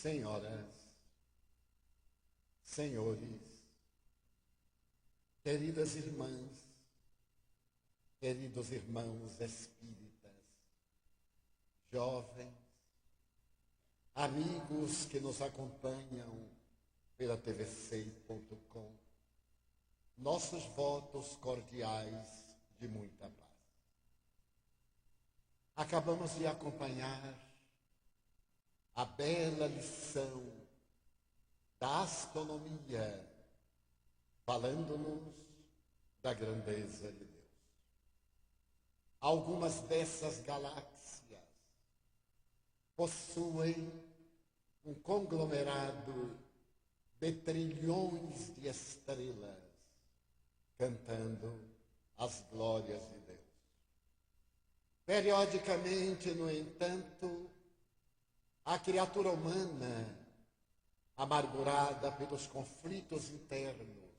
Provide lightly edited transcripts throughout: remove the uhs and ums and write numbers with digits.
Senhoras, senhores, queridas irmãs, queridos irmãos espíritas, jovens, amigos que nos acompanham pela tvc.com, nossos votos cordiais de muita paz. Acabamos de acompanhar a bela lição da astronomia, falando-nos da grandeza de Deus. Algumas dessas galáxias possuem um conglomerado de trilhões de estrelas cantando as glórias de Deus. Periodicamente, no entanto, a criatura humana, amargurada pelos conflitos internos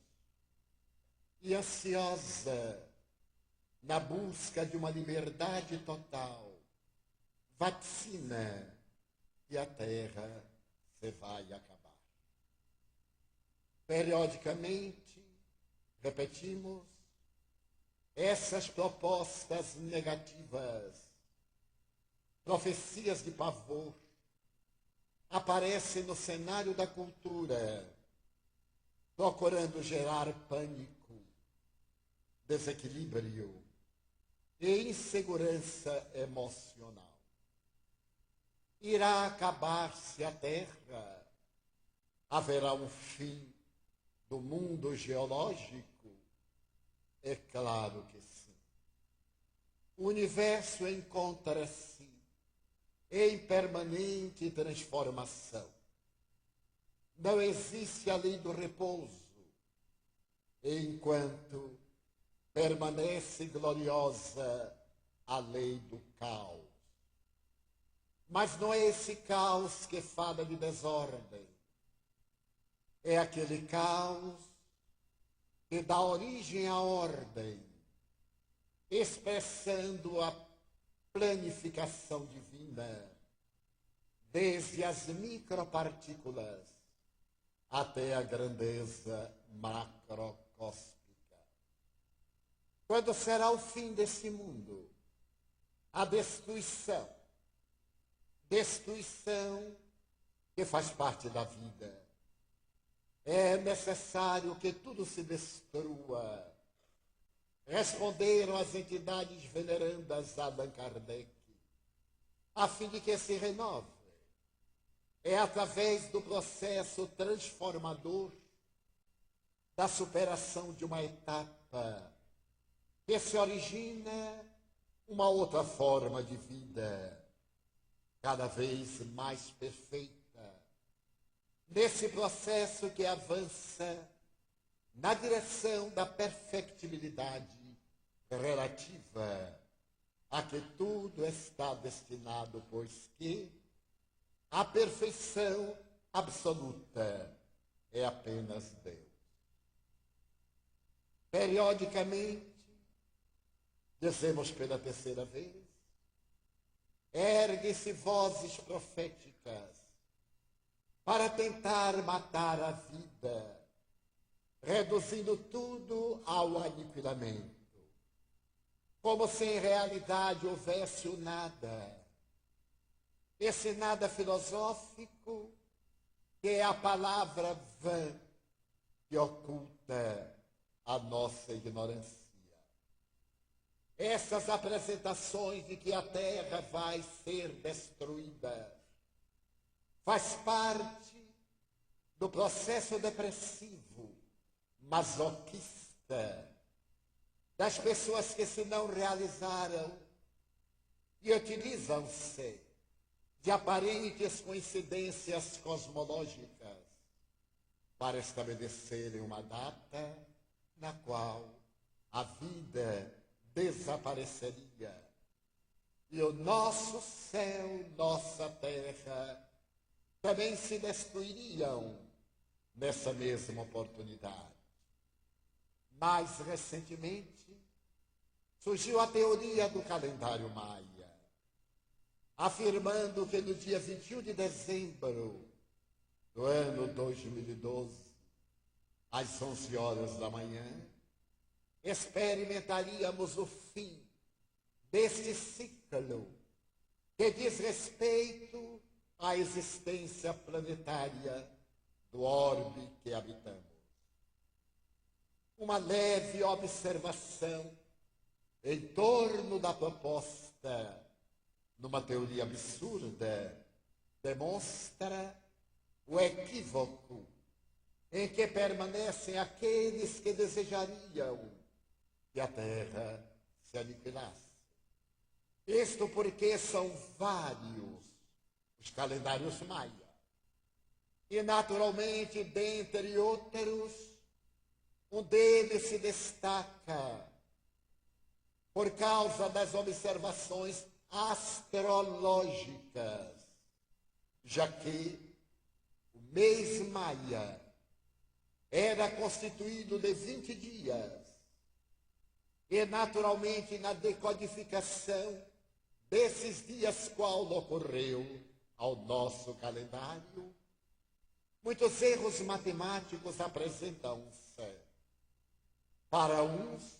e ansiosa na busca de uma liberdade total, vaticina que a Terra se vai acabar. Periodicamente, repetimos, essas propostas negativas, profecias de pavor, aparecem no cenário da cultura, procurando gerar pânico, desequilíbrio e insegurança emocional. Irá acabar-se a Terra? Haverá um fim do mundo geológico? É claro que sim. O universo encontra-se em permanente transformação. Não existe a lei do repouso, enquanto permanece gloriosa a lei do caos. Mas não é esse caos que fala de desordem. É aquele caos que dá origem à ordem, expressando a planificação divina, desde as micropartículas até a grandeza macrocósmica. Quando será o fim desse mundo? A destruição. Destruição que faz parte da vida. É necessário que tudo se destrua. Responderam as entidades venerandas a Allan Kardec, a fim de que se renove. É através do processo transformador da superação de uma etapa que se origina uma outra forma de vida, cada vez mais perfeita. Nesse processo que avança na direção da perfectibilidade relativa a que tudo está destinado, pois que a perfeição absoluta é apenas Deus. Periodicamente, dizemos pela terceira vez, erguem-se vozes proféticas para tentar matar a vida, reduzindo tudo ao aniquilamento, como se em realidade houvesse o nada. Esse nada filosófico, que é a palavra vã que oculta a nossa ignorância. Essas apresentações de que a Terra vai ser destruída faz parte do processo depressivo, masoquista, das pessoas que se não realizaram e utilizam-se de aparentes coincidências cosmológicas para estabelecerem uma data na qual a vida desapareceria e o nosso céu, nossa terra, também se destruiriam nessa mesma oportunidade. Mais recentemente, surgiu a teoria do calendário maia, afirmando que no dia 21 de dezembro do ano 2012, às 11 horas da manhã, experimentaríamos o fim deste ciclo que diz respeito à existência planetária do orbe que habitamos. Uma leve observação em torno da proposta, numa teoria absurda, demonstra o equívoco em que permanecem aqueles que desejariam que a Terra se aniquilasse. Isto porque são vários os calendários maia. E, naturalmente, dentre outros, um deles se destaca por causa das observações astrológicas, já que o mês maia era constituído de 20 dias e, naturalmente, na decodificação desses dias qual ocorreu ao nosso calendário, muitos erros matemáticos apresentam-se. Para uns,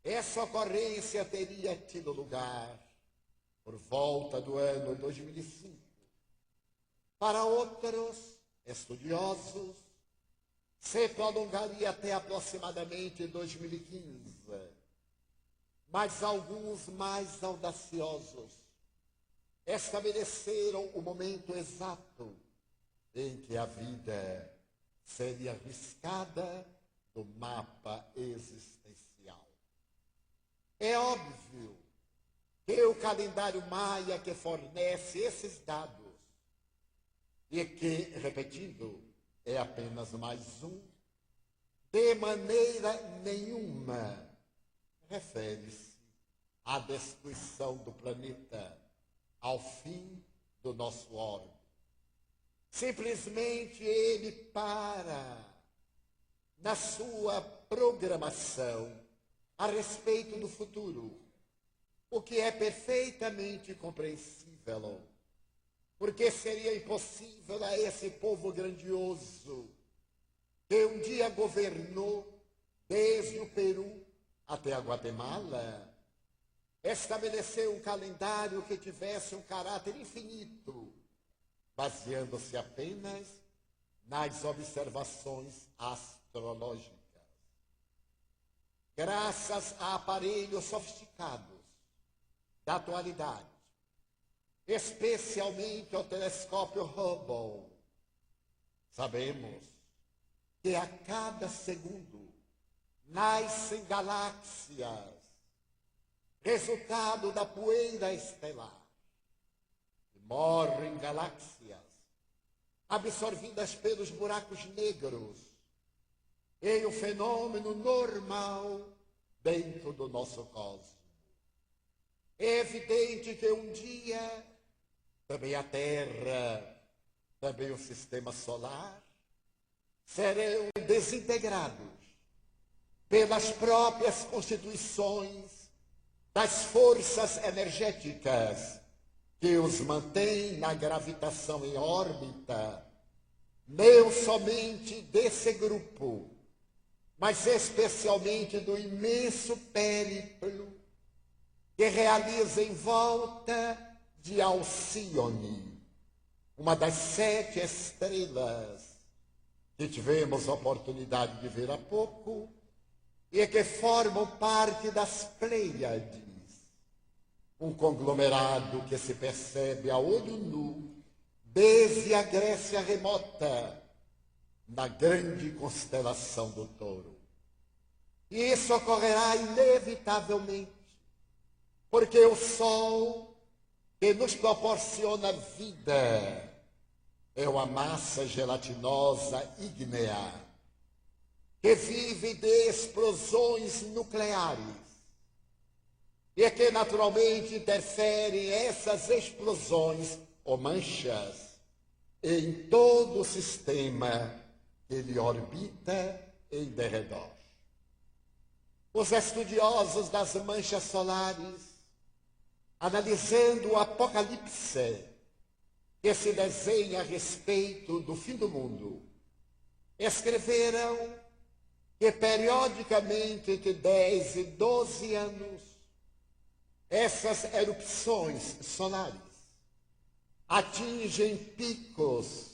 essa ocorrência teria tido lugar por volta do ano 2005. Para outros estudiosos, se prolongaria até aproximadamente 2015. Mas alguns mais audaciosos estabeleceram o momento exato em que a vida seria riscada do mapa existencial. É óbvio que o calendário maia que fornece esses dados e que, repetindo, é apenas mais um, de maneira nenhuma refere-se à destruição do planeta, ao fim do nosso orbe. Simplesmente ele para na sua programação a respeito do futuro, o que é perfeitamente compreensível, porque seria impossível a esse povo grandioso, que um dia governou desde o Peru até a Guatemala, estabelecer um calendário que tivesse um caráter infinito, baseando-se apenas nas observações astrológicas. Graças a aparelhos sofisticados da atualidade, especialmente ao telescópio Hubble, sabemos que a cada segundo nascem galáxias, resultado da poeira estelar. E morrem galáxias, absorvidas pelos buracos negros, em um fenômeno normal dentro do nosso cosmos. É evidente que um dia também a Terra, também o sistema solar, serão desintegrados pelas próprias constituições das forças energéticas que os mantêm na gravitação em órbita, não somente desse grupo, mas especialmente do imenso périplo que realiza em volta de Alcíone, uma das 7 estrelas que tivemos a oportunidade de ver há pouco e que formam parte das Pleiades, um conglomerado que se percebe a olho nu desde a Grécia remota, na grande constelação do Touro. E isso ocorrerá inevitavelmente, porque o Sol, que nos proporciona vida, é uma massa gelatinosa ígnea, que vive de explosões nucleares, e que naturalmente interferem essas explosões ou manchas em todo o sistema que ele orbita em derredor. Os estudiosos das manchas solares, analisando o Apocalipse, que se desenha a respeito do fim do mundo, escreveram que periodicamente entre 10 e 12 anos, essas erupções solares atingem picos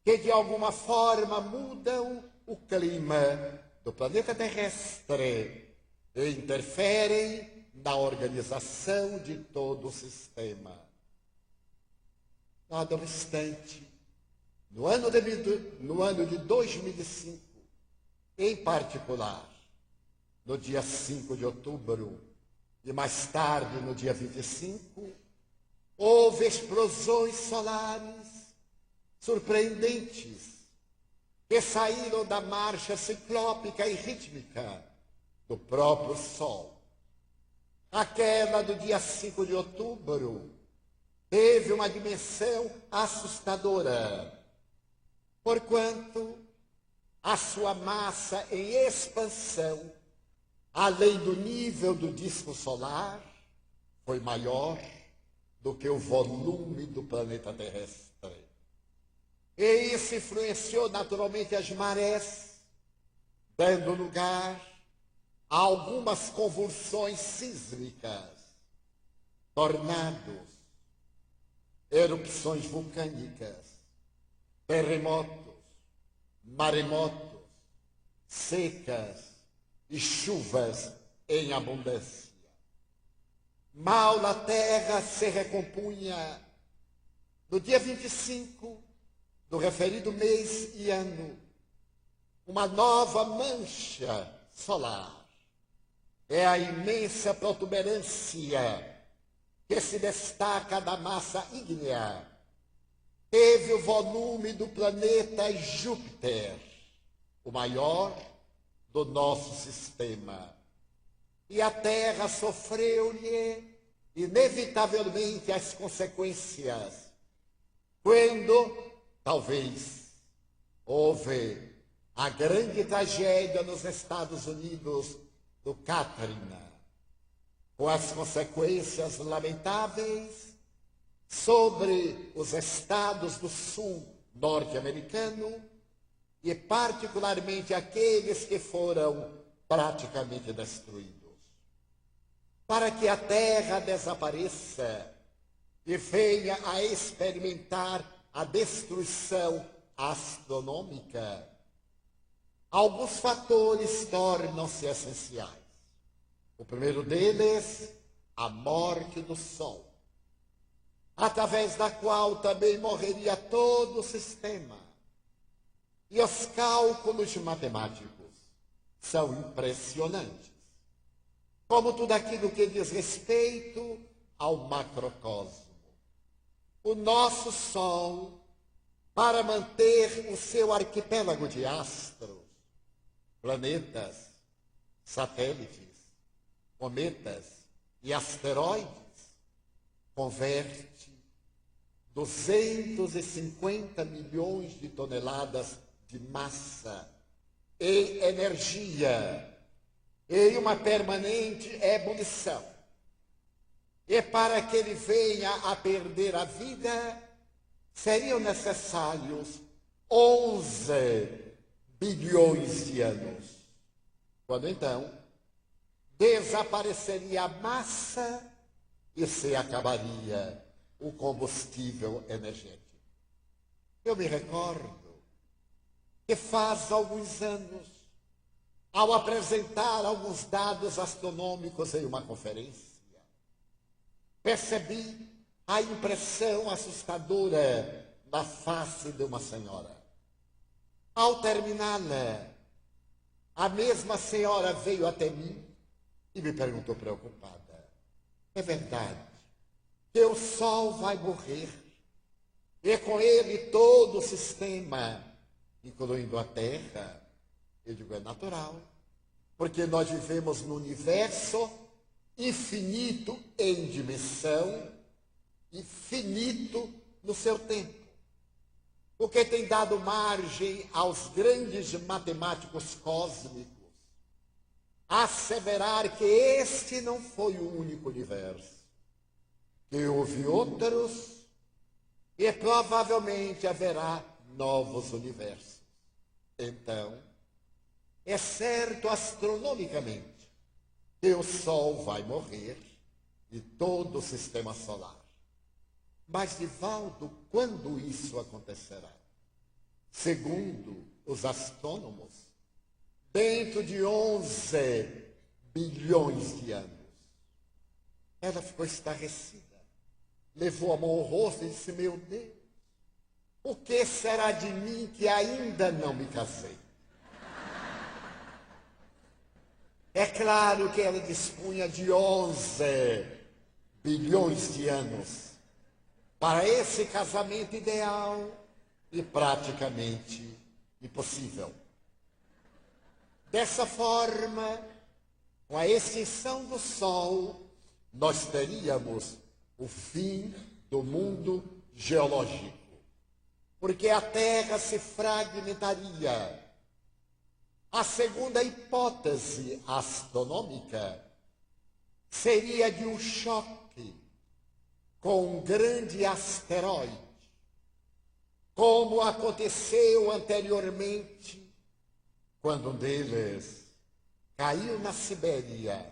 que de alguma forma mudam o clima do planeta terrestre e interferem na organização de todo o sistema. No obstante, no ano de 2005, em particular, no dia 5 de outubro e mais tarde no dia 25, houve explosões solares surpreendentes que saíram da marcha ciclópica e rítmica do próprio Sol. Aquela do dia 5 de outubro teve uma dimensão assustadora, porquanto a sua massa em expansão, além do nível do disco solar, foi maior do que o volume do planeta terrestre. E isso influenciou naturalmente as marés, dando lugar a algumas convulsões sísmicas, tornados, erupções vulcânicas, terremotos, maremotos, secas e chuvas em abundância. Mal a terra se recompunha no dia 25 do referido mês e ano, uma nova mancha solar. É a imensa protuberância que se destaca da massa ígnea. Teve o volume do planeta Júpiter, o maior do nosso sistema. E a Terra sofreu-lhe inevitavelmente as consequências, quando, talvez, houve a grande tragédia nos Estados Unidos do Katrina, com as consequências lamentáveis sobre os estados do sul norte-americano e particularmente aqueles que foram praticamente destruídos. Para que a Terra desapareça e venha a experimentar a destruição astronômica, alguns fatores tornam-se essenciais. O primeiro deles, a morte do Sol, através da qual também morreria todo o sistema. E os cálculos matemáticos são impressionantes, como tudo aquilo que diz respeito ao macrocosmo. O nosso Sol, para manter o seu arquipélago de astros, planetas, satélites, cometas e asteroides, converte 250 milhões de toneladas de massa em energia, em uma permanente ebulição. E para que ele venha a perder a vida, seriam necessários 11 bilhões de anos. Quando então desapareceria a massa e se acabaria o combustível energético. Eu me recordo que faz alguns anos, ao apresentar alguns dados astronômicos em uma conferência, percebi a impressão assustadora na face de uma senhora. Ao terminá-la, a mesma senhora veio até mim e me perguntou preocupada: é verdade que o Sol vai morrer e com ele todo o sistema, incluindo a Terra? Eu digo, é natural, porque nós vivemos no universo infinito em dimensão e finito no seu tempo, o que tem dado margem aos grandes matemáticos cósmicos asseverar que este não foi o único universo, que houve outros e provavelmente haverá novos universos. Então, é certo astronomicamente que o Sol vai morrer e todo o sistema solar. Mas, Divaldo, quando isso acontecerá? Segundo os astrônomos, dentro de 11 bilhões de anos. Ela ficou estarrecida, levou a mão ao rosto e disse: meu Deus, o que será de mim que ainda não me casei? É claro que ela dispunha de 11 bilhões de anos para esse casamento ideal e praticamente impossível. Dessa forma, com a extinção do Sol, nós teríamos o fim do mundo geológico, porque a Terra se fragmentaria. A segunda hipótese astronômica seria de um choque com um grande asteroide, como aconteceu anteriormente, quando um deles caiu na Sibéria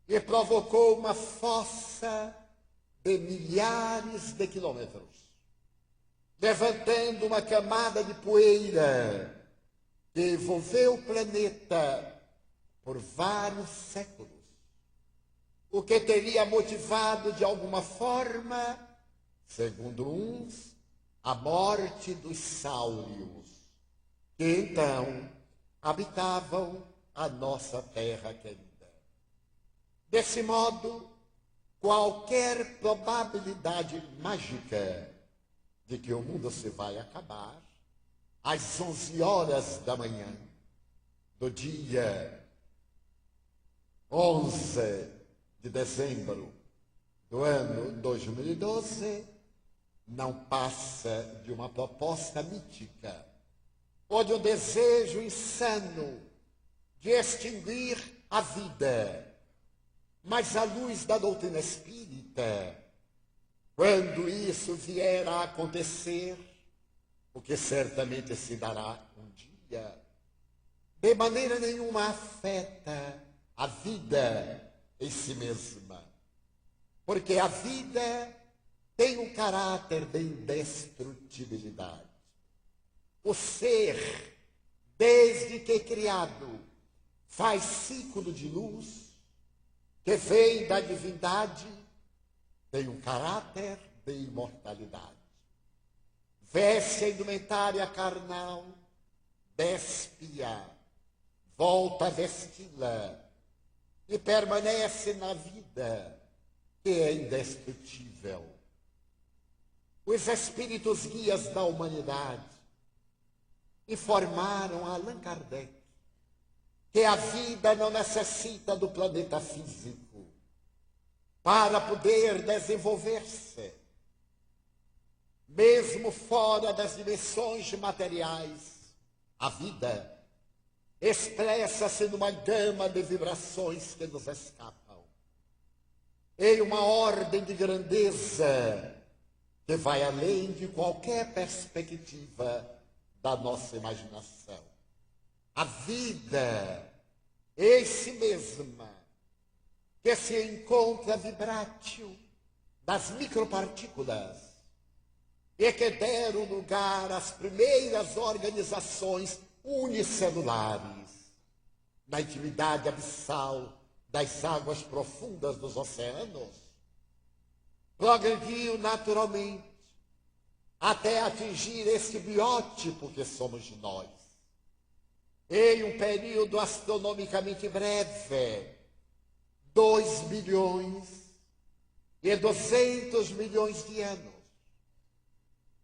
e provocou uma fossa de milhares de quilômetros, levantando uma camada de poeira que envolveu o planeta por vários séculos, o que teria motivado de alguma forma, segundo uns, a morte dos sáurios, que então habitavam a nossa terra querida. Desse modo, qualquer probabilidade mágica de que o mundo se vai acabar às 11 horas da manhã do dia 11 de dezembro do ano 2012, não passa de uma proposta mítica ou de um desejo insano de extinguir a vida. Mas à luz da doutrina espírita, quando isso vier a acontecer, o que certamente se dará um dia, de maneira nenhuma afeta a vida em si mesma, porque a vida tem um caráter de indestrutibilidade. O ser, desde que criado, faz ciclo de luz que vem da divindade, tem um caráter de imortalidade. Veste a indumentária carnal, despe-a, volta a vesti-la e permanece na vida, que é indestrutível. Os espíritos guias da humanidade informaram a Allan Kardec que a vida não necessita do planeta físico para poder desenvolver-se. Mesmo fora das dimensões materiais, a vida expressa-se numa gama de vibrações que nos escapam, em uma ordem de grandeza que vai além de qualquer perspectiva da nossa imaginação. A vida em si mesma, que se encontra vibrátil das micropartículas e que deram lugar às primeiras organizações unicelulares na intimidade abissal das águas profundas dos oceanos, progrediu naturalmente até atingir esse biótipo que somos nós. Em um período astronomicamente breve, 2 bilhões e 200 milhões de anos.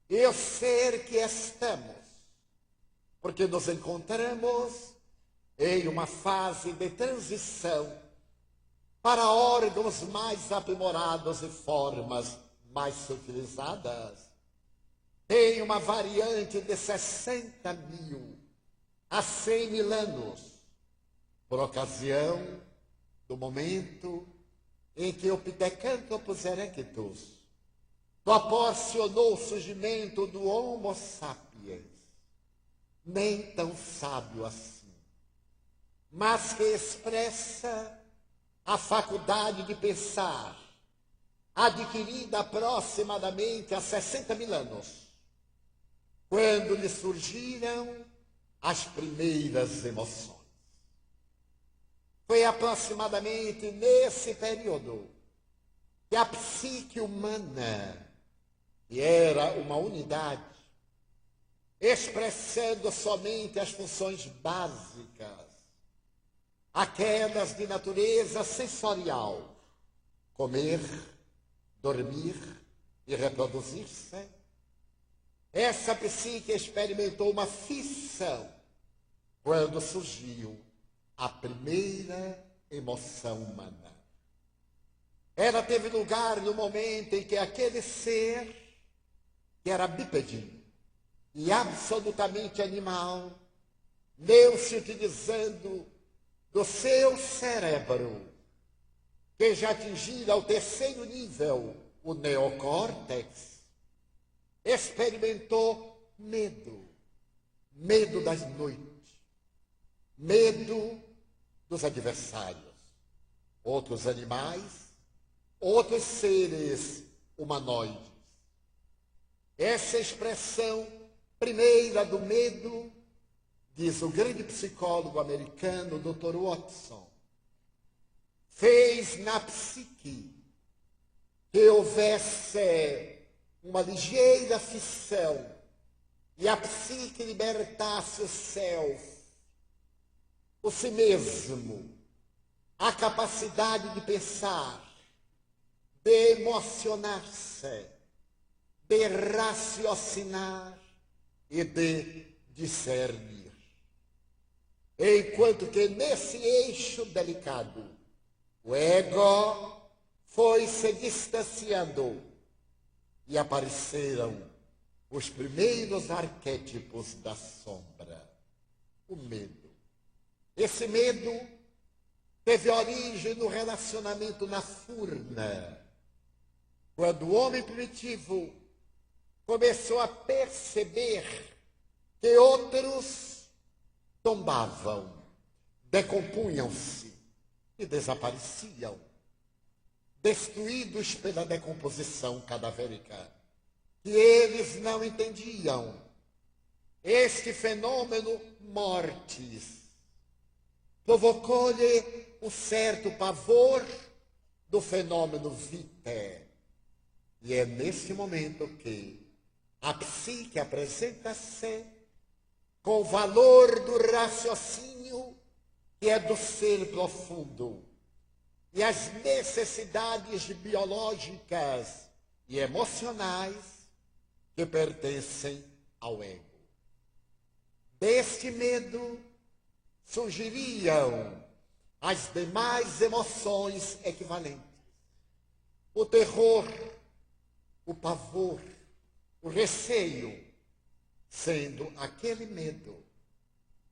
E o ser que estamos, porque nos encontramos em uma fase de transição para órgãos mais aprimorados e formas mais utilizadas, tem uma variante de 60 mil a 100 mil anos, por ocasião do momento em que o Pithecanthropus erectus proporcionou o surgimento do Homo sapiens, nem tão sábio assim, mas que expressa a faculdade de pensar, adquirida aproximadamente há 60 mil anos, quando lhe surgiram as primeiras emoções. Foi aproximadamente nesse período que a psique humana, que era uma unidade, expressando somente as funções básicas, aquelas de natureza sensorial, comer, dormir e reproduzir-se, essa psique experimentou uma fissão quando surgiu a primeira emoção humana. Ela teve lugar no momento em que aquele ser, que era bípede e absolutamente animal, deu-se utilizando do seu cérebro, que já atingira o terceiro nível, o neocórtex, experimentou medo, medo das noites, medo dos adversários, outros animais, outros seres humanoides. Essa expressão primeira do medo, diz o grande psicólogo americano, Dr. Watson, fez na psique que houvesse uma ligeira fissão e a psique libertasse o self, o si mesmo, a capacidade de pensar, de emocionar-se, de raciocinar e de discernir. Enquanto que nesse eixo delicado, o ego foi se distanciando e apareceram os primeiros arquétipos da sombra, o medo. Esse medo teve origem no relacionamento na furna, quando o homem primitivo começou a perceber que outros tombavam, decompunham-se e desapareciam, destruídos pela decomposição cadavérica, que eles não entendiam. Este fenômeno mortis provocou-lhe um certo pavor do fenômeno vitae. E é nesse momento que a psique apresenta-se com o valor do raciocínio, que é do ser profundo, e as necessidades biológicas e emocionais que pertencem ao ego. Deste medo surgiriam as demais emoções equivalentes: o terror, o pavor, o receio, sendo aquele medo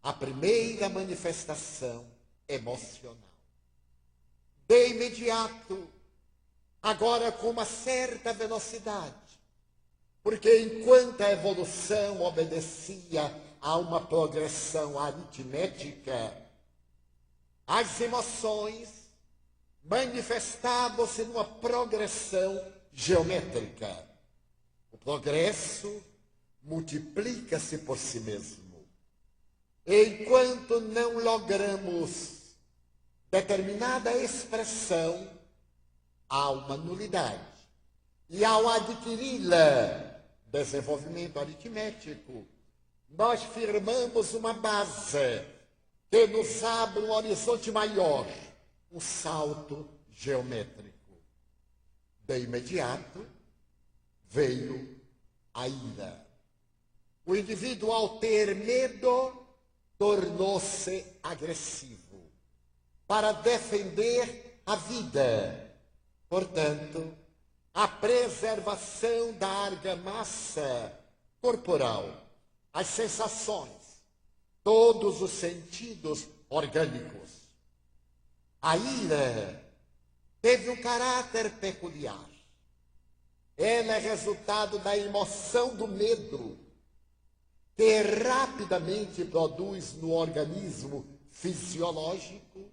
a primeira manifestação emocional. De imediato, agora com uma certa velocidade, porque enquanto a evolução obedecia a uma progressão aritmética, as emoções manifestavam-se numa progressão geométrica. O progresso multiplica-se por si mesmo. Enquanto não logramos determinada expressão, há uma nulidade. E ao adquiri-la, desenvolvimento aritmético, nós firmamos uma base que nos abre um horizonte maior, um salto geométrico. De imediato, veio a ira. O indivíduo, ao ter medo, tornou-se agressivo para defender a vida. Portanto, a preservação da argamassa corporal, as sensações, todos os sentidos orgânicos. A ira teve um caráter peculiar. Ela é resultado da emoção do medo, que rapidamente produz no organismo fisiológico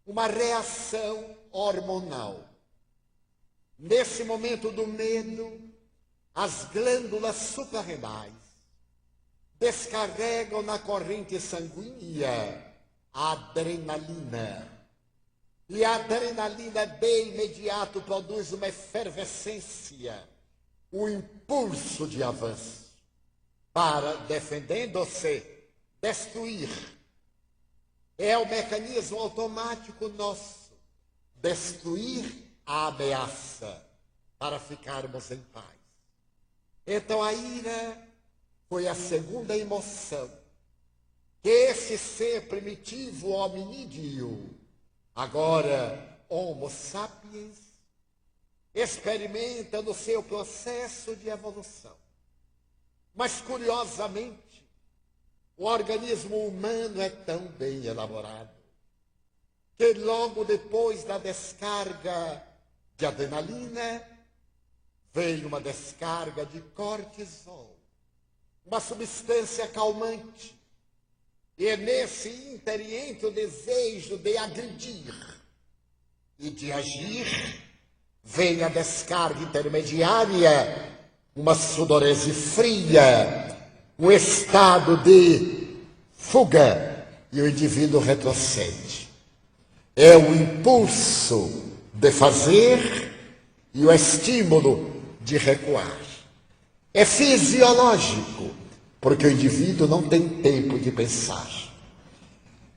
uma reação hormonal. Nesse momento do medo, as glândulas suprarrenais descarregam na corrente sanguínea a adrenalina. E a adrenalina de imediato produz uma efervescência, um impulso de avanço para, defendendo-se, destruir. É o mecanismo automático nosso, destruir a ameaça para ficarmos em paz. Então a ira foi a segunda emoção que esse ser primitivo hominídeo, agora Homo sapiens, experimenta no seu processo de evolução. Mas, curiosamente, o organismo humano é tão bem elaborado que logo depois da descarga de adrenalina veio uma descarga de cortisol, uma substância calmante. E é nesse ínterim entre o desejo de agredir e de agir, vem a descarga intermediária, uma sudorese fria, um estado de fuga, e o indivíduo retrocede. É o impulso de fazer e o estímulo de recuar. É fisiológico, porque o indivíduo não tem tempo de pensar.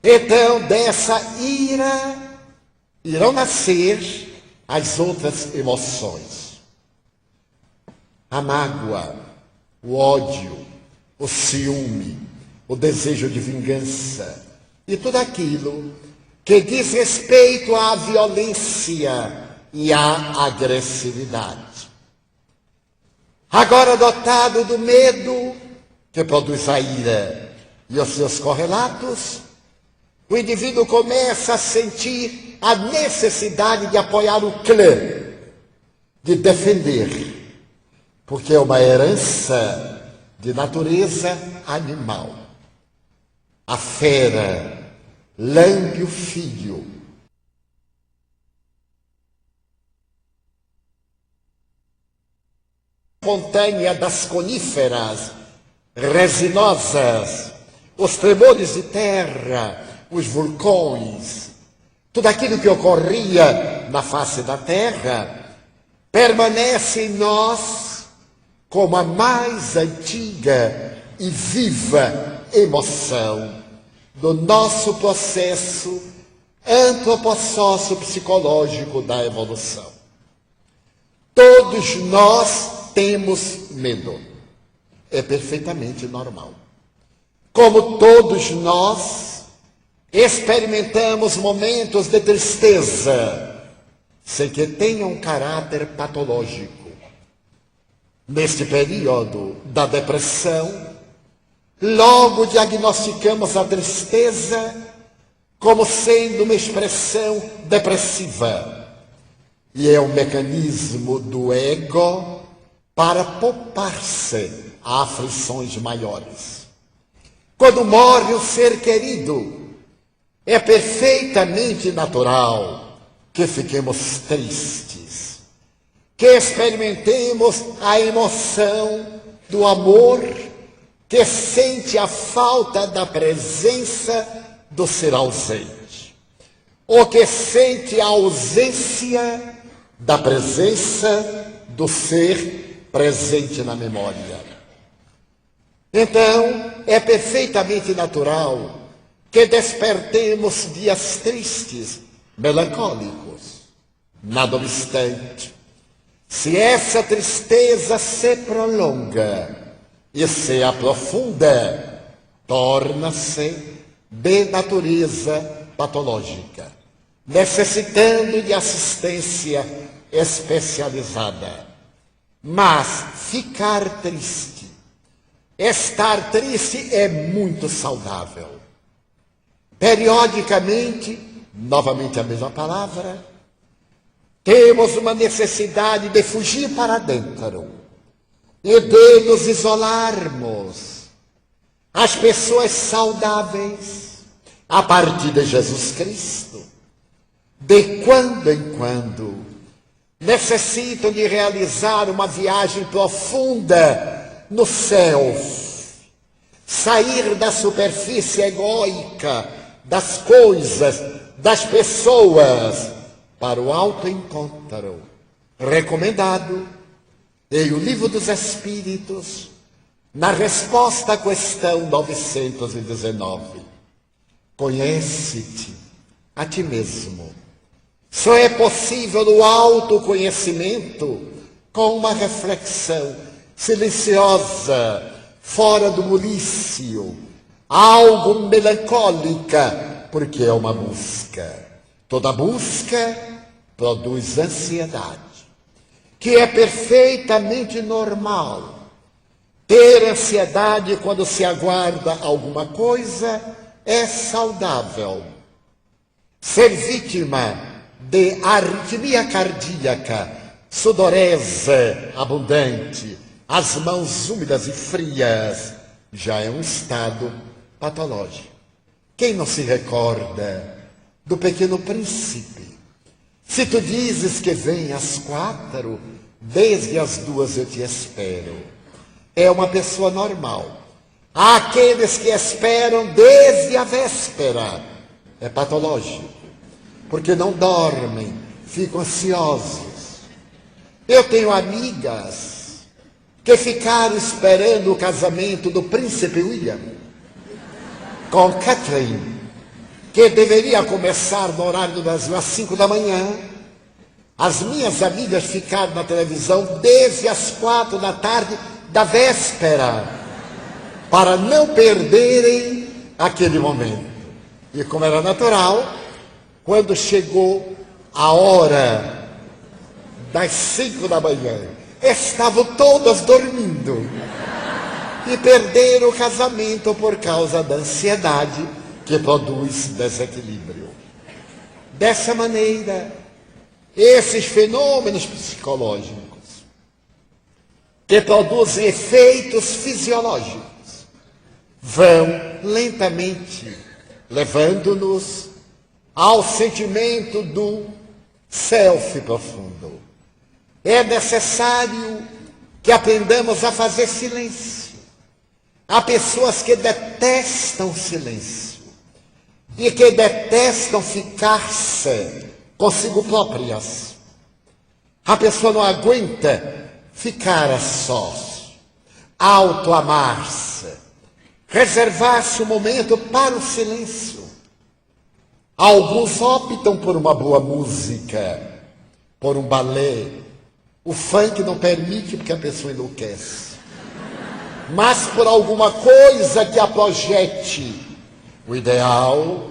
Então, dessa ira, irão nascer as outras emoções. A mágoa, o ódio, o ciúme, o desejo de vingança e tudo aquilo que diz respeito à violência e à agressividade. Agora, dotado do medo, que produz a ira e os seus correlatos, o indivíduo começa a sentir a necessidade de apoiar o clã, de defender, porque é uma herança de natureza animal. A fera lambe o filho. Montanha das coníferas resinosas, os tremores de terra, os vulcões, tudo aquilo que ocorria na face da terra, permanece em nós como a mais antiga e viva emoção do nosso processo antropossócio-psicológico da evolução. Todos nós temos medo. É perfeitamente normal. Como todos nós experimentamos momentos de tristeza, sem que tenham um caráter patológico. Neste período da depressão, logo diagnosticamos a tristeza como sendo uma expressão depressiva. E é um mecanismo do ego para poupar-se a aflições maiores. Quando morre o ser querido, é perfeitamente natural que fiquemos tristes, que experimentemos a emoção do amor, que sente a falta da presença do ser ausente, ou que sente a ausência da presença do ser presente na memória. Então, é perfeitamente natural que despertemos dias tristes, melancólicos. Nada obstante, se essa tristeza se prolonga e se aprofunda, torna-se de natureza patológica, necessitando de assistência especializada. Mas ficar triste, estar triste é muito saudável. Periodicamente, novamente a mesma palavra, Temos uma necessidade de fugir para dentro e de nos isolarmos. As pessoas saudáveis, a partir de Jesus Cristo, de quando em quando, necessitam de realizar uma viagem profunda no céu, sair da superfície egóica das coisas, das pessoas, para o alto encontro, recomendado em O Livro dos Espíritos, na resposta à questão 919. Conhece-te a ti mesmo. Só é possível o autoconhecimento com uma reflexão silenciosa, fora do bulício, algo melancólica, porque é uma busca. Toda busca produz ansiedade, que é perfeitamente normal. Ter ansiedade quando se aguarda alguma coisa é saudável. Ser vítima de arritmia cardíaca, sudorese abundante, as mãos úmidas e frias, já é um estado patológico. Quem não se recorda do Pequeno Príncipe? Se tu dizes que vem às 4, desde as 2 eu te espero. É uma pessoa normal. Há aqueles que esperam desde a véspera. É patológico, porque não dormem, ficam ansiosos. Eu tenho amigas que ficaram esperando o casamento do príncipe William com Catherine, que deveria começar no horário do Brasil às 5 da manhã. As minhas amigas ficaram na televisão desde as 4 da tarde da véspera, para não perderem aquele momento. E como era natural, quando chegou a hora das 5 da manhã, estavam todas dormindo e perderam o casamento por causa da ansiedade que produz desequilíbrio. Dessa maneira, esses fenômenos psicológicos que produzem efeitos fisiológicos vão lentamente levando-nos ao sentimento do self profundo. É necessário que aprendamos a fazer silêncio. Há pessoas que detestam silêncio e que detestam ficar-se consigo próprias. A pessoa não aguenta ficar a sós, auto-amar-se, reservar-se um momento para o silêncio. Alguns optam por uma boa música, por um balé. O funk não permite porque a pessoa enlouquece. Mas por alguma coisa que a projete. O ideal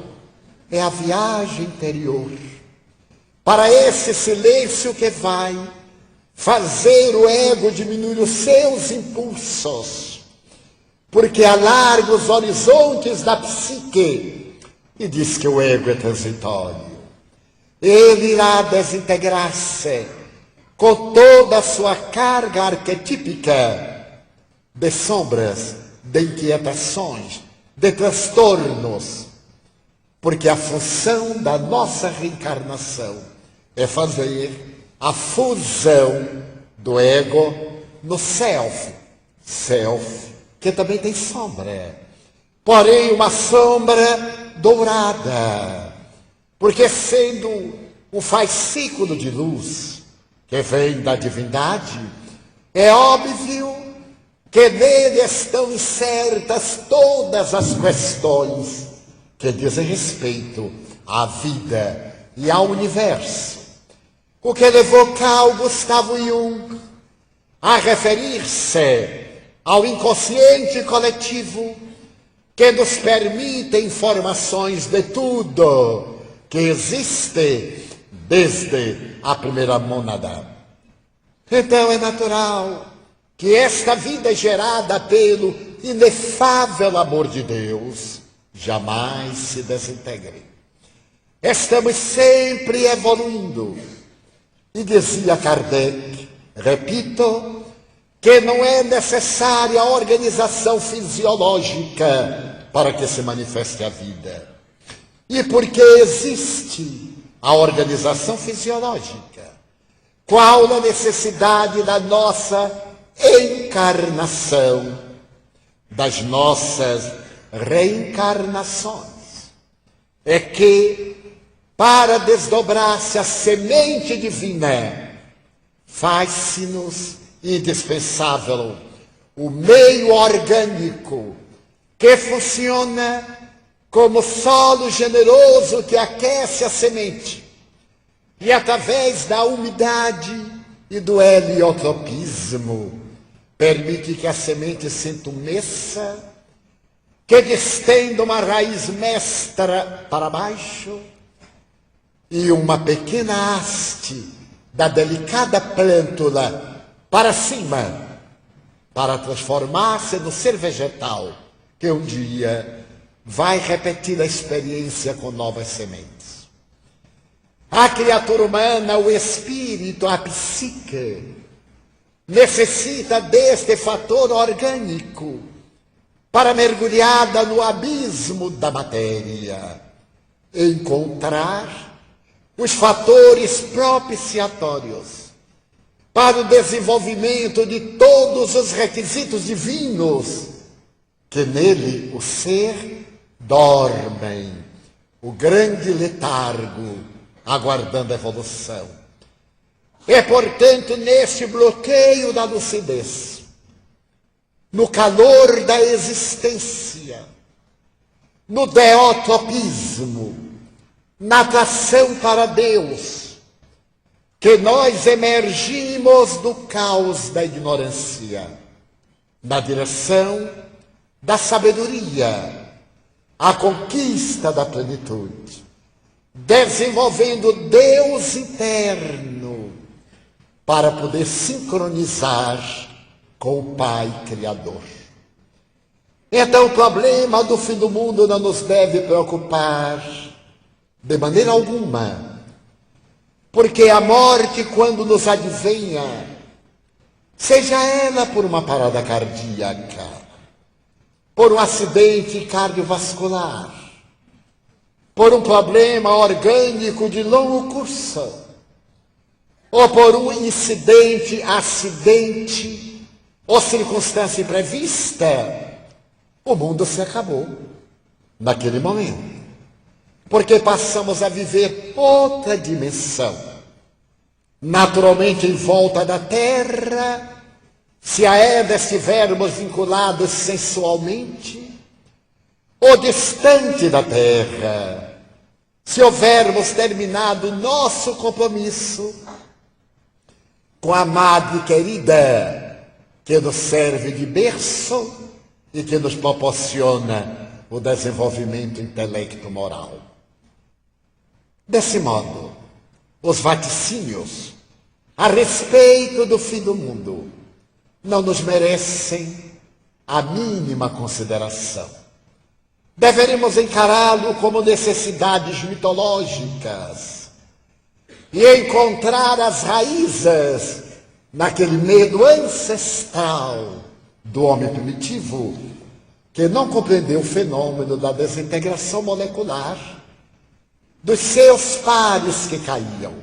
é a viagem interior. Para esse silêncio que vai fazer o ego diminuir os seus impulsos, porque alarga os horizontes da psique e diz que o ego é transitório. Ele irá desintegrar-se com toda a sua carga arquetípica de sombras, de inquietações, de transtornos, porque a função da nossa reencarnação é fazer a fusão do ego no self, que também tem sombra, porém uma sombra dourada, porque sendo um fascículo de luz que vem da divindade, é óbvio que nele estão incertas todas as questões que dizem respeito à vida e ao universo. O que levou Carl Gustav Jung a referir-se ao inconsciente coletivo que nos permite informações de tudo que existe desde a primeira mônada. Então é natural que esta vida gerada pelo inefável amor de Deus jamais se desintegre. Estamos sempre evoluindo. E dizia Kardec, repito, que não é necessária a organização fisiológica para que se manifeste a vida. E porque existe a organização fisiológica, qual a necessidade da nossa encarnação, das nossas reencarnações? É que, para desdobrar-se a semente divina, faz-se-nos indispensável o meio orgânico que funciona como solo generoso que aquece a semente e, através da umidade e do heliotropismo, permite que a semente se entumeça, que distenda uma raiz mestra para baixo e uma pequena haste da delicada plântula para cima, para transformar-se no ser vegetal que um dia vai repetir a experiência com novas sementes. A criatura humana, o espírito, a psique, necessita deste fator orgânico para, mergulhada no abismo da matéria, encontrar os fatores propiciatórios para o desenvolvimento de todos os requisitos divinos que nele o ser dormem, o grande letargo, aguardando a evolução. É, portanto, neste bloqueio da lucidez, no calor da existência, no deotropismo, na atração para Deus, que nós emergimos do caos da ignorância, na direção da sabedoria, a conquista da plenitude, desenvolvendo Deus interno para poder sincronizar com o Pai Criador. Então o problema do fim do mundo não nos deve preocupar de maneira alguma, porque a morte, quando nos advenha, seja ela por uma parada cardíaca, por um acidente cardiovascular, por um problema orgânico de longo curso, ou por um incidente, acidente ou circunstância imprevista, o mundo se acabou naquele momento. Porque passamos a viver outra dimensão. Naturalmente, em volta da Terra, se a ela estivermos vinculados sensualmente, ou distante da Terra, se houvermos terminado nosso compromisso com a Madre querida, que nos serve de berço e que nos proporciona o desenvolvimento intelecto-moral. Desse modo, os vaticínios a respeito do fim do mundo não nos merecem a mínima consideração. Deveremos encará-lo como necessidades mitológicas e encontrar as raízes naquele medo ancestral do homem primitivo que não compreendeu o fenômeno da desintegração molecular dos seus pares que caíam.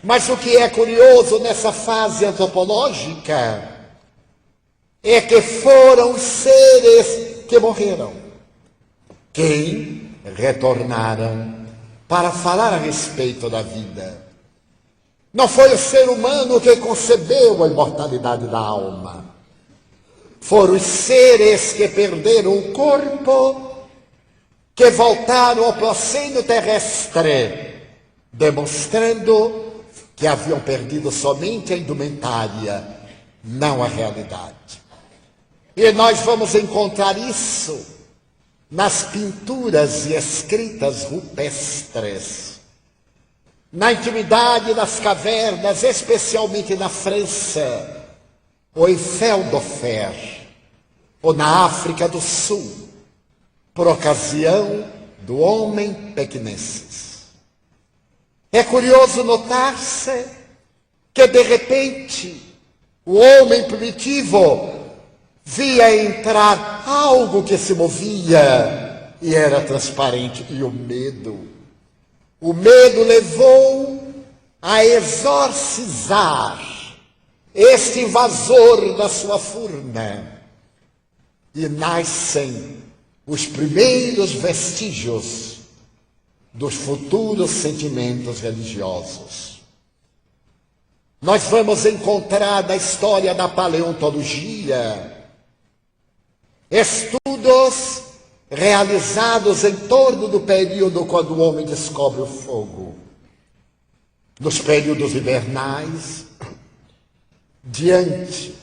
Mas o que é curioso nessa fase antropológica é que foram os seres que morreram quem retornaram para falar a respeito da vida. Não foi o ser humano que concebeu a imortalidade da alma. Foram os seres que perderam o corpo, que voltaram ao proscênio terrestre, demonstrando que haviam perdido somente a indumentária, não a realidade. E nós vamos encontrar isso nas pinturas e escritas rupestres, na intimidade das cavernas, especialmente na França, ou em Feldhofer, ou na África do Sul, por ocasião do homem pequinensis. É curioso notar-se que, de repente, o homem primitivo via entrar algo que se movia e era transparente, e o medo levou a exorcizar este invasor da sua furna, e nascem os primeiros vestígios dos futuros sentimentos religiosos. Nós vamos encontrar na história da paleontologia estudos realizados em torno do período quando o homem descobre o fogo. Nos períodos hibernais, diante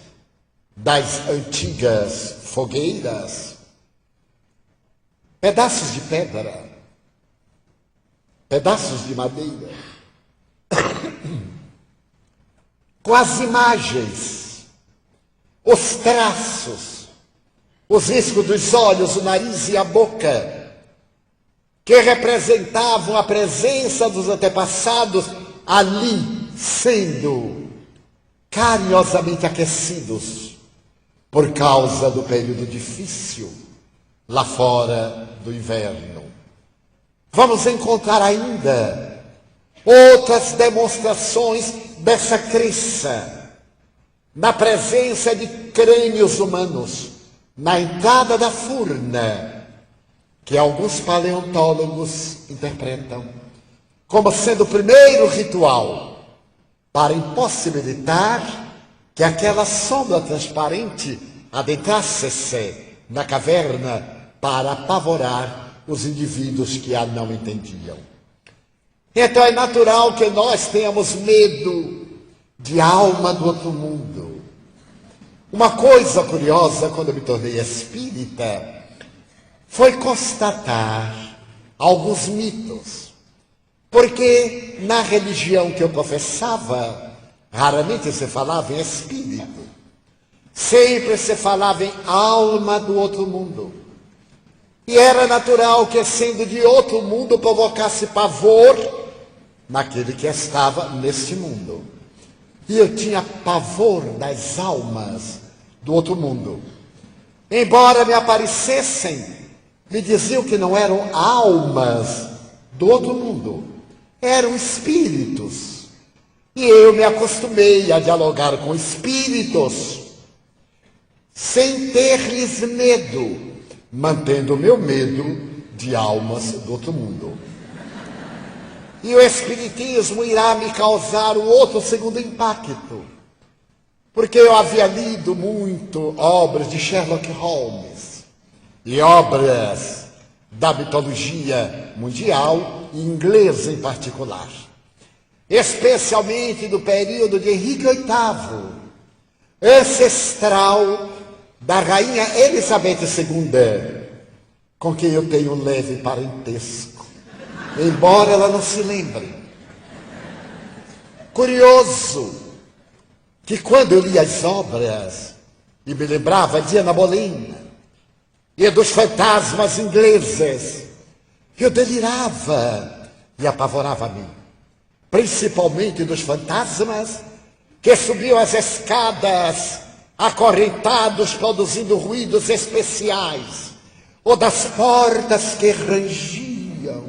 das antigas fogueiras, pedaços de pedra, pedaços de madeira, com as imagens, os traços, os riscos dos olhos, o nariz e a boca, que representavam a presença dos antepassados ali sendo carinhosamente aquecidos por causa do período difícil lá fora do inverno. Vamos encontrar ainda outras demonstrações dessa crença na presença de crânios humanos na entrada da furna, que alguns paleontólogos interpretam como sendo o primeiro ritual para impossibilitar que aquela sombra transparente adentrasse-se na caverna para apavorar os indivíduos que a não entendiam. Então é natural que nós tenhamos medo de alma do outro mundo. Uma coisa curiosa, quando eu me tornei espírita, foi constatar alguns mitos. Porque na religião que eu professava, raramente se falava em espírito. Sempre se falava em alma do outro mundo. E era natural que, sendo de outro mundo, provocasse pavor naquele que estava neste mundo. E eu tinha pavor das almas do outro mundo. Embora me aparecessem, me diziam que não eram almas do outro mundo, eram espíritos. E eu me acostumei a dialogar com espíritos, sem ter-lhes medo, mantendo o meu medo de almas do outro mundo. E o espiritismo irá me causar um outro segundo impacto, porque eu havia lido muito obras de Sherlock Holmes e obras da mitologia mundial e inglesa em particular, especialmente do período de Henrique VIII, ancestral da rainha Elizabeth II, com quem eu tenho um leve parentesco, embora ela não se lembre. Curioso que quando eu li as obras e me lembrava de Ana Bolena e dos fantasmas ingleses, eu delirava e apavorava-me, principalmente dos fantasmas que subiam as escadas acorrentados, produzindo ruídos especiais, ou das portas que rangiam,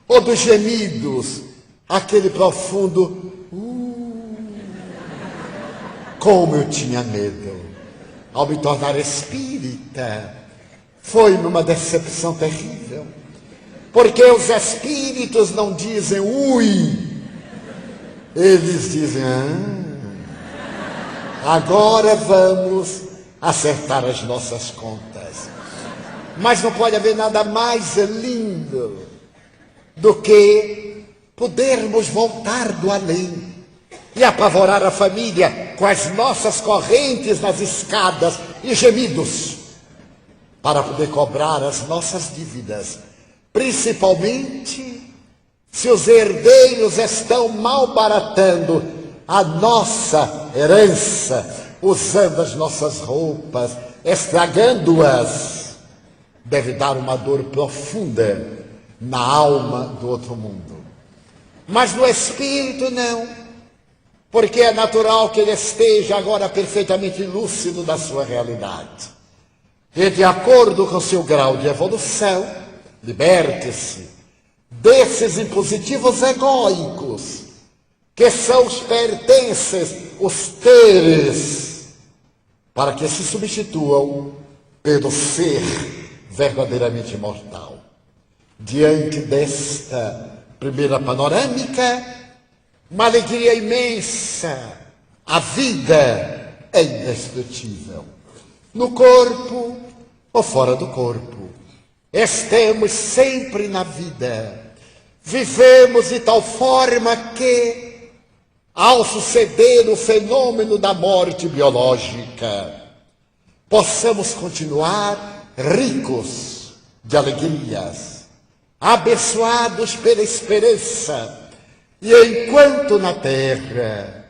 ou dos gemidos, aquele profundo Como eu tinha medo. Ao me tornar espírita, foi-me uma decepção terrível, porque os espíritos não dizem ui, eles dizem agora vamos acertar as nossas contas. Mas não pode haver nada mais lindo do que podermos voltar do além e apavorar a família com as nossas correntes nas escadas e gemidos, para poder cobrar as nossas dívidas, principalmente se os herdeiros estão malbaratando a nossa herança, usando as nossas roupas, estragando-as. Deve dar uma dor profunda na alma do outro mundo. Mas no espírito não, porque é natural que ele esteja agora perfeitamente lúcido da sua realidade. E de acordo com o seu grau de evolução, liberte-se desses impositivos egóicos, que são os pertences, os teres, para que se substituam pelo ser verdadeiramente imortal. Diante desta primeira panorâmica, uma alegria imensa. A vida é indestrutível. No corpo ou fora do corpo, estamos sempre na vida. Vivemos de tal forma que, ao suceder o fenômeno da morte biológica, possamos continuar ricos de alegrias, abençoados pela esperança, e enquanto na terra,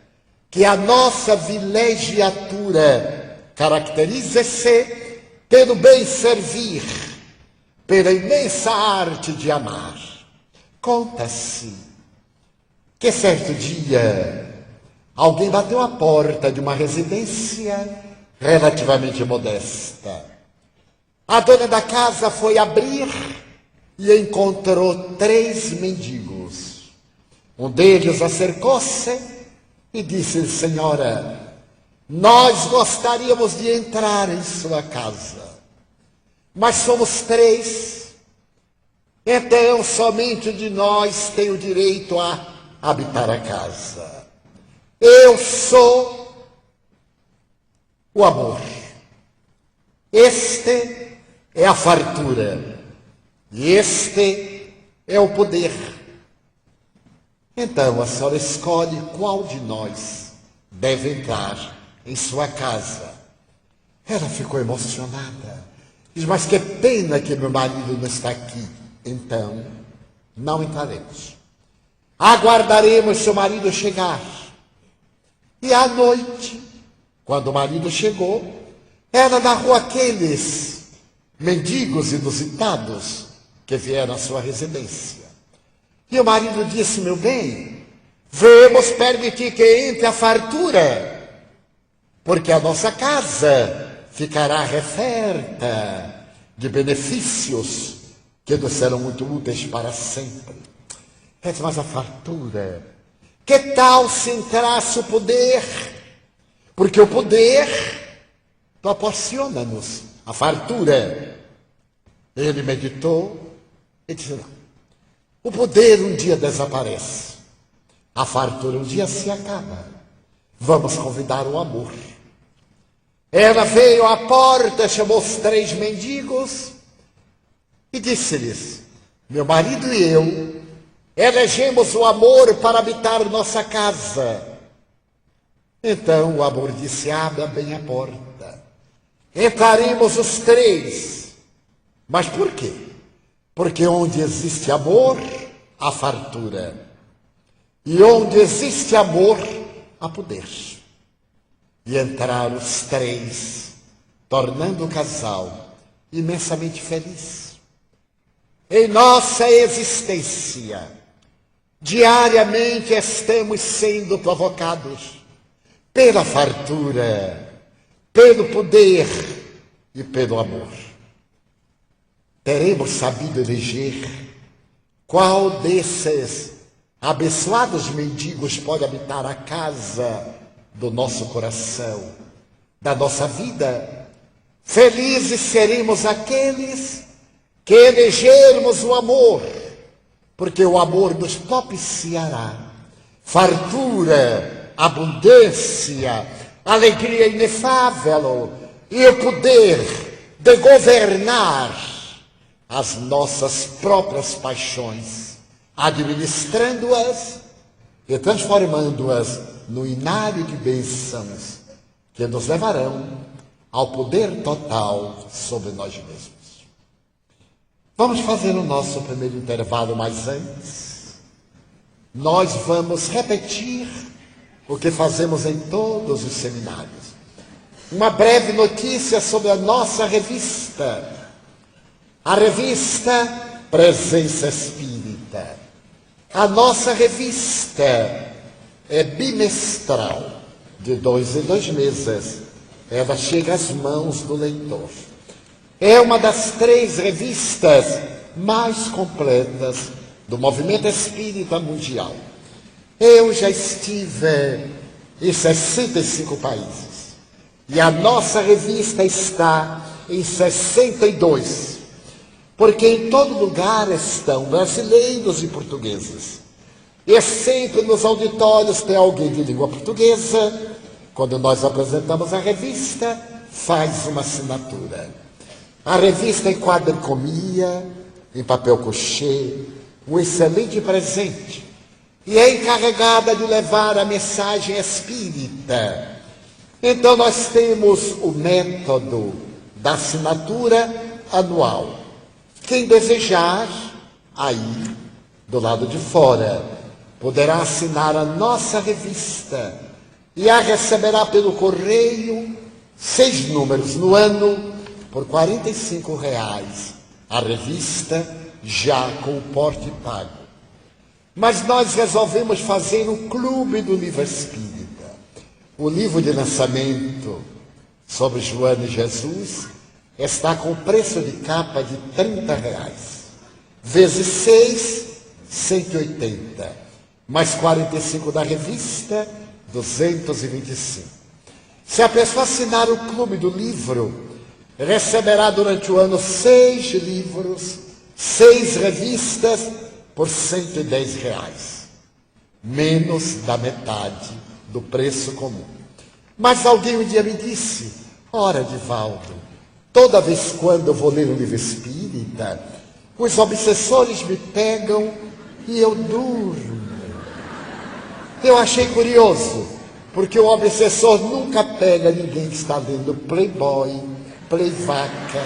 que a nossa vilegiatura caracteriza-se pelo bem servir, pela imensa arte de amar. Conta-se que certo dia alguém bateu à porta de uma residência relativamente modesta. A dona da casa foi abrir e encontrou 3 mendigos. Um deles acercou-se e disse: senhora, nós gostaríamos de entrar em sua casa, mas somos 3, então somente de nós tem o direito a habitar a casa. Eu sou o amor, este é a fartura, e este é o poder. Então a senhora escolhe qual de nós deve entrar em sua casa. Ela ficou emocionada. Diz: mas que pena que meu marido não está aqui. Então, não entraremos. Aguardaremos seu marido chegar. E à noite, quando o marido chegou, ela narrou aqueles mendigos inusitados que vieram à sua residência. E o marido disse: meu bem, vamos permitir que entre a fartura, porque a nossa casa ficará referta de benefícios que nos serão muito úteis para sempre. Mas a fartura, que tal se entrasse o poder? Porque o poder proporciona-nos a fartura. Ele meditou e disse: não, o poder um dia desaparece, a fartura um dia se acaba, vamos convidar o amor. Ela veio à porta, chamou os 3 mendigos e disse-lhes: meu marido e eu elegemos o amor para habitar nossa casa. Então o amor disse: abra bem a porta. Entraremos os 3. Mas por quê? Porque onde existe amor, há fartura. E onde existe amor, há poder. E entraram os 3, tornando o casal imensamente feliz. Em nossa existência, diariamente estamos sendo provocados pela fartura, pelo poder e pelo amor. Teremos sabido eleger qual desses abençoados mendigos pode habitar a casa do nosso coração, da nossa vida. Felizes seremos aqueles que elegermos o amor, porque o amor nos propiciará fartura, abundância, alegria inefável e o poder de governar as nossas próprias paixões, administrando-as e transformando-as no inário de bênçãos que nos levarão ao poder total sobre nós mesmos. Vamos fazer o nosso primeiro intervalo, mas antes, nós vamos repetir o que fazemos em todos os seminários. Uma breve notícia sobre a nossa revista, a revista Presença Espírita. A nossa revista é bimestral, de 2 em 2 meses. Ela chega às mãos do leitor. É uma das 3 revistas mais completas do movimento espírita mundial. Eu já estive em 65 países e a nossa revista está em 62, porque em todo lugar estão brasileiros e portugueses. E sempre nos auditórios tem alguém de língua portuguesa. Quando nós apresentamos a revista, faz uma assinatura. A revista em quadricomia, em papel crochê, um excelente presente. E é encarregada de levar a mensagem espírita. Então nós temos o método da assinatura anual. Quem desejar, aí, do lado de fora, poderá assinar a nossa revista e a receberá pelo correio 6 números no ano por R$ 45. A revista já com o porte pago. Mas nós resolvemos fazer o Clube do Livro Espírita. O livro de lançamento sobre Joana e Jesus está com preço de capa de R$ 30. Vezes 6, 180. Mais 45 da revista, 225. Se a pessoa assinar o Clube do Livro, receberá durante o ano 6 livros, 6 revistas por R$ 110. Menos da metade do preço comum. Mas alguém um dia me disse: ora, Divaldo, toda vez quando eu vou ler um livro espírita, os obsessores me pegam e eu durmo. Eu achei curioso, porque o obsessor nunca pega ninguém que está lendo Playboy, Playvaca,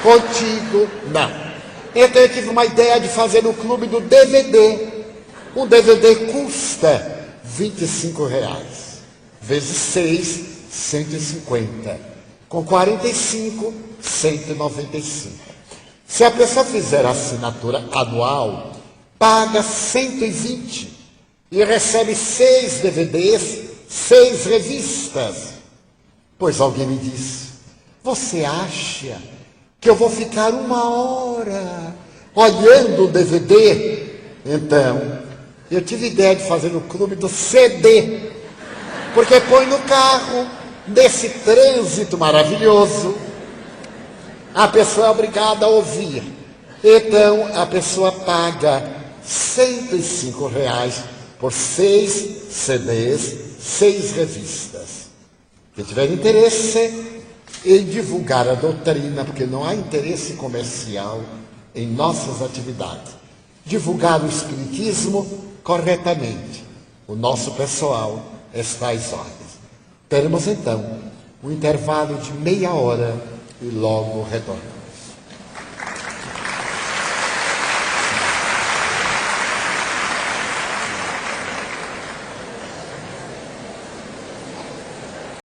Contigo, não. Então eu tive uma ideia de fazer no clube do DVD. Um DVD custa R$ 25, vezes 6, 150. Com 45, 195. Se a pessoa fizer a assinatura anual, paga 120 e recebe 6 DVDs, 6 revistas. Pois alguém me disse: você acha que eu vou ficar 1 hora olhando o DVD? Então, eu tive ideia de fazer no clube do CD, porque põe no carro, nesse trânsito maravilhoso, a pessoa é obrigada a ouvir. Então, a pessoa paga R$ 105 por 6 CDs, 6 revistas. Quem tiver interesse em divulgar a doutrina, porque não há interesse comercial em nossas atividades, divulgar o Espiritismo corretamente, o nosso pessoal está às ordens. Teremos então um intervalo de meia hora e logo retorno.